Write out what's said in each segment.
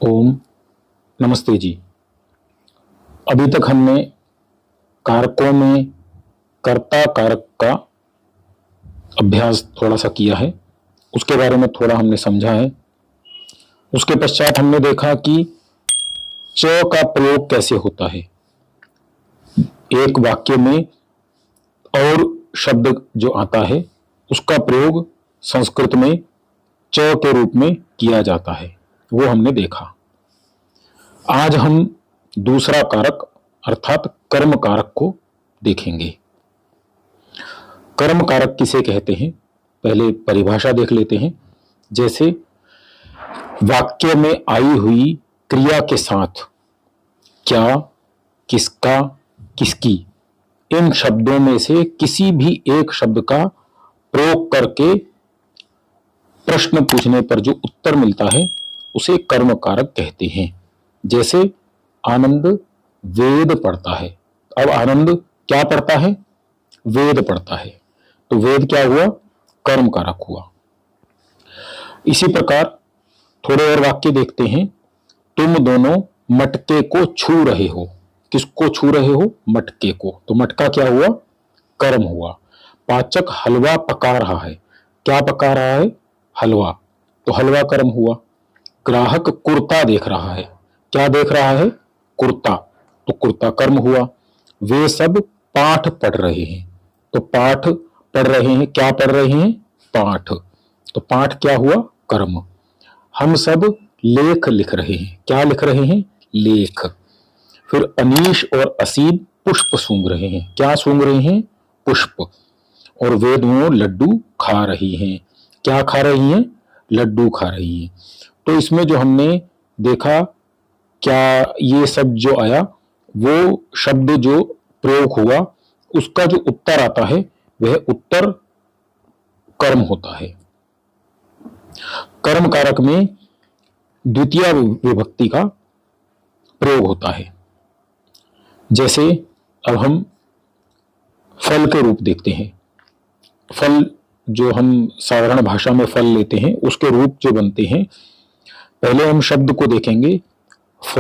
ओम नमस्ते जी। अभी तक हमने कारकों में कर्ता कारक का अभ्यास थोड़ा सा किया है, उसके बारे में थोड़ा हमने समझा है। उसके पश्चात हमने देखा कि च का प्रयोग कैसे होता है। एक वाक्य में और शब्द जो आता है उसका प्रयोग संस्कृत में च के रूप में किया जाता है, वो हमने देखा। आज हम दूसरा कारक अर्थात कर्म कारक को देखेंगे। कर्म कारक किसे कहते हैं, पहले परिभाषा देख लेते हैं। जैसे वाक्य में आई हुई क्रिया के साथ क्या, किसका, किसकी, इन शब्दों में से किसी भी एक शब्द का प्रयोग करके प्रश्न पूछने पर जो उत्तर मिलता है उसे कर्म कारक कहते हैं। जैसे आनंद वेद पढ़ता है। अब आनंद क्या पढ़ता है? वेद पढ़ता है। तो वेद क्या हुआ? कर्म कारक हुआ। इसी प्रकार थोड़े और वाक्य देखते हैं। तुम दोनों मटके को छू रहे हो। किसको छू रहे हो? मटके को। तो मटका क्या हुआ? कर्म हुआ। पाचक हलवा पका रहा है। क्या पका रहा है? हलवा। तो हलवा कर्म हुआ। ग्राहक कुर्ता देख रहा है। क्या देख रहा है? कुर्ता। तो कुर्ता कर्म हुआ। वे सब पाठ पढ़ रहे हैं। तो पाठ पढ़ रहे हैं। क्या पढ़ रहे हैं? पाठ। तो पाठ क्या हुआ? कर्म। हम सब लेख लिख रहे हैं। क्या लिख रहे हैं? लेख। फिर अनीश और असीम पुष्प सूंघ रहे हैं। क्या सूंघ रहे हैं? पुष्प। और वेदों लड्डू खा रही हैं। क्या खा रही हैं? लड्डू खा रही हैं। तो इसमें जो हमने देखा, क्या ये सब जो आया वो शब्द जो प्रयोग हुआ उसका जो उत्तर आता है वह उत्तर कर्म होता है। कर्म कारक में द्वितीय विभक्ति का प्रयोग होता है। जैसे अब हम फल के रूप देखते हैं। फल जो हम साधारण भाषा में फल लेते हैं उसके रूप जो बनते हैं, पहले हम शब्द को देखेंगे। फ,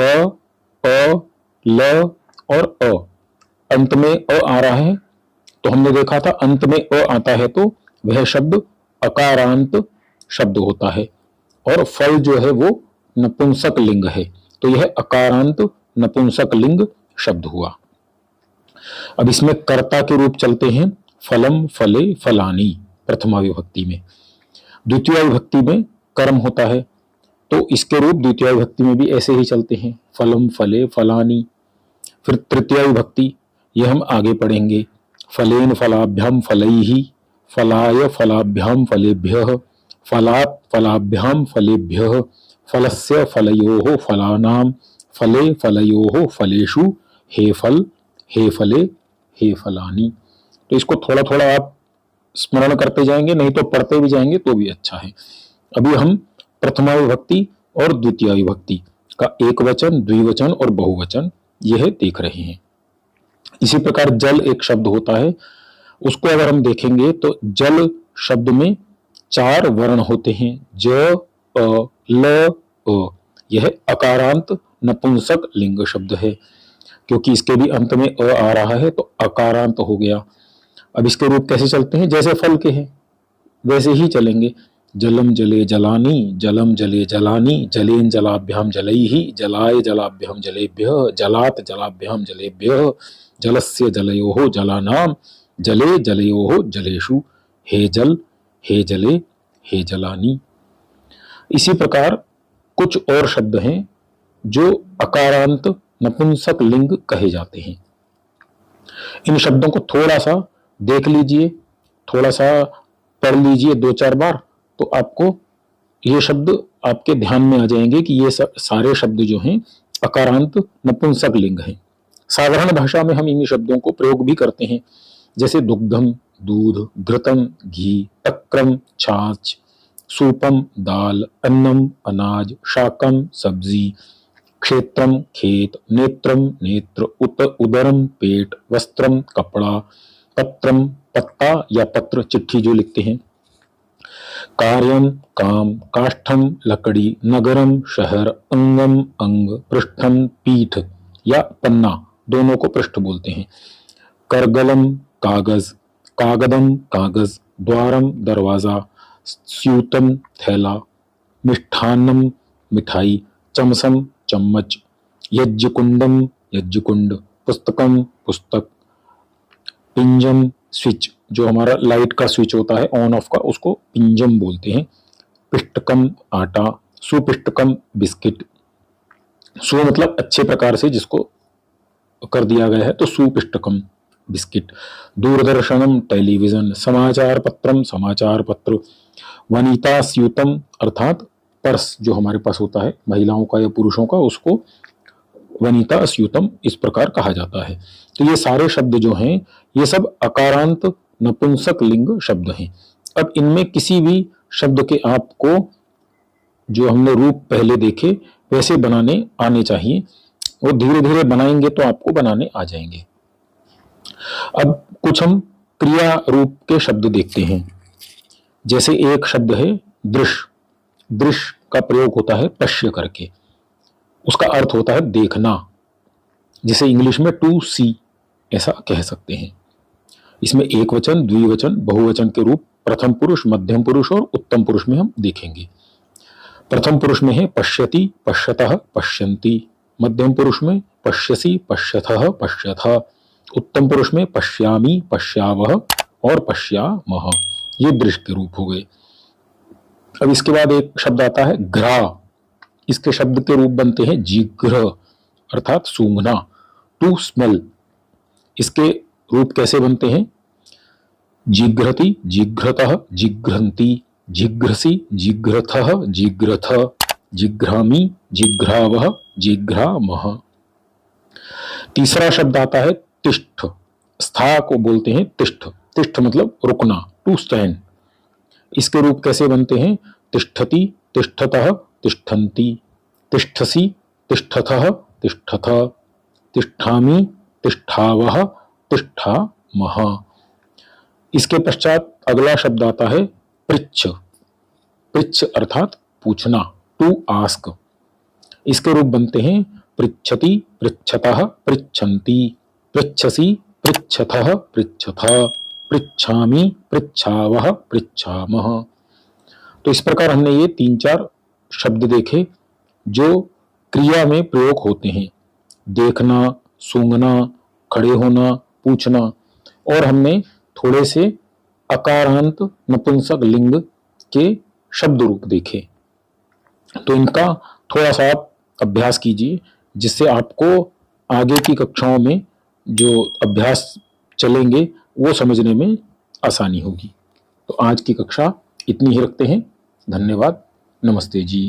अ, ल और अ। अंत में अ आ रहा है तो हमने देखा था अंत में अ आता है तो वह शब्द अकारांत शब्द होता है। और फल जो है वो नपुंसक लिंग है, तो यह अकारांत नपुंसक लिंग शब्द हुआ। अब इसमें कर्ता के रूप चलते हैं। फलम, फले, फलानी प्रथमा विभक्ति में। द्वितीय विभक्ति में कर्म होता है तो इसके रूप द्वितीय विभक्ति में भी ऐसे ही चलते हैं। फलम, फले, फलानी। फिर तृतीय विभक्ति, यह हम आगे पढ़ेंगे। फलेन फलाभ्याम फलैहि, फलाय फलाभ्याम फलेभ्यः, फलात् फलाभ्याम फलेभ्यः, फलस्य फलयोः फलानां, फले फलयोः फलेषु, हे फल, हे फले, हे फलानी। तो इसको थोड़ा थोड़ा आप स्मरण करते जाएंगे, नहीं तो पढ़ते भी जाएंगे तो भी अच्छा है। अभी हम प्रथमा विभक्ति और द्वितीय विभक्ति का एक वचन, द्विवचन और बहुवचन यह देख रहे हैं। इसी प्रकार जल एक शब्द होता है, उसको अगर हम देखेंगे तो जल शब्द में 4 वर्ण होते हैं। ज, अ, ल, अ। यह अकारांत नपुंसक लिंग शब्द है, क्योंकि इसके भी अंत में अ आ रहा है तो अकारांत हो गया। अब इसके रूप कैसे चलते हैं? जैसे फल के हैं वैसे ही चलेंगे। जलम जले जलानी, जलम जले जलानी, जलेन जलाभ्याम जलैहि, जलाय जलाभ्याम जलेभ्यः, जलात् जलाभ्याम जलेभ्यः, जलस्य जलयोः जलानां, जले जलयोः जलेषु, हे जल, हे जले, हे जलानी। इसी प्रकार कुछ और शब्द हैं जो अकारांत नपुंसक लिंग कहे जाते हैं। इन शब्दों को थोड़ा सा देख लीजिए, थोड़ा सा पढ़ लीजिए 2-4 बार, तो आपको ये शब्द आपके ध्यान में आ जाएंगे कि ये सारे शब्द जो हैं अकारांत नपुंसक लिंग हैं। साधारण भाषा में हम इन शब्दों को प्रयोग भी करते हैं। जैसे दुग्धम दूध, घृतम घी, तक्रम छाछ, सूपम दाल, अन्नम अनाज, शाकम सब्जी, क्षेत्रम खेत, नेत्रम नेत्र, उदरम पेट, वस्त्रम कपड़ा, पत्रम पत्ता या पत्र चिट्ठी जो लिखते हैं। कार्यम काम, काष्ठम लकड़ी, नगरम शहर, अंगम अंग, पृष्ठम पीठ या पन्ना, दोनों को पृष्ठ बोलते हैं। करगलम कागज, कागदम कागज, द्वारम दरवाजा, स्यूतम थैला, मिष्ठान्नम मिठाई, चमसम चम्मच, यज्ञकुंडम यज्ञकुंड, पुस्तकम पुस्तक, पिंजम स्विच, जो हमारा लाइट का स्विच होता है ऑन ऑफ का, उसको पिंजम बोलते हैं। पिष्टकम आटा, सुपिष्टकम बिस्किट, सु मतलब अच्छे प्रकार से जिसको कर दिया गया है तो सुपिष्टकम बिस्किट। दूरदर्शनम टेलीविजन, समाचार पत्रम समाचार पत्र, वनिता स्यूतम अर्थात पर्स जो हमारे पास होता है महिलाओं का या पुरुषों का, उसको वनिता स्यूतम इस प्रकार कहा जाता है। तो ये सारे शब्द जो हैं ये सब अकारांत नपुंसक लिंग शब्द हैं। अब इनमें किसी भी शब्द के आपको जो हमने रूप पहले देखे वैसे बनाने आने चाहिए, और धीरे धीरे बनाएंगे तो आपको बनाने आ जाएंगे। अब कुछ हम क्रिया रूप के शब्द देखते हैं। जैसे एक शब्द है दृश्य, दृश्य का प्रयोग होता है पश्य करके, उसका अर्थ होता है देखना, जिसे इंग्लिश में टू सी ऐसा कह सकते हैं। इसमें एक वचन, द्विवचन, बहुवचन के रूप प्रथम पुरुष, मध्यम पुरुष और उत्तम पुरुष में हम देखेंगे। प्रथम पुरुष में है पश्यति, पश्यतः, पश्यन्ति। मध्यम पुरुष में पश्यसि, पश्यथः, पश्यथ। उत्तम पुरुष में पश्यामि, पश्यावः और पश्यामः। ये दृश्य के रूप हो गए। अब इसके बाद एक शब्द आता है घ्रा। इसके शब्द के रूप बनते हैं जिघ्र अर्थात सूंघना, टू स्मेल। इसके रूप कैसे बनते हैं? जिघ्रति, जिघ्रतः, जिघ्रन्ति, जिघ्रसि, जिघ्रथः, जिघ्रथ, जिघ्रामि, जिघ्रावः, जिघ्रामः। तीसरा शब्द आता है तिष्ठ। स्था को बोलते हैं तिष्ठ। तिष्ठ मतलब रुकना, टू स्टैंड। इसके रूप कैसे बनते हैं? तिष्ठति, तिष्ठतः, तिष्ठन्ति, तिष्ठसि, तिष्ठथः, तिष्ठथ, तिष्ठामि, तिष्ठावः, तिष्ठामः। इसके पश्चात अगला शब्द आता है पृच्छ। पृच्छ अर्थात पूछना, टू आस्क। इसके रूप बनते हैं पृच्छति, पृच्छतः, पृच्छन्ति, पृच्छसि, पृच्छथः, पृच्छथ, पृच्छामि, पृच्छावः, पृच्छामः। तो इस प्रकार हमने ये 3-4 शब्द देखे जो क्रिया में प्रयोग होते हैं। देखना, सूंघना, खड़े होना, पूछना, और हमने थोड़े से अकारांत नपुंसक लिंग के शब्द रूप देखे। तो इनका थोड़ा सा आप अभ्यास कीजिए, जिससे आपको आगे की कक्षाओं में जो अभ्यास चलेंगे वो समझने में आसानी होगी। तो आज की कक्षा इतनी ही रखते हैं। धन्यवाद। नमस्ते जी।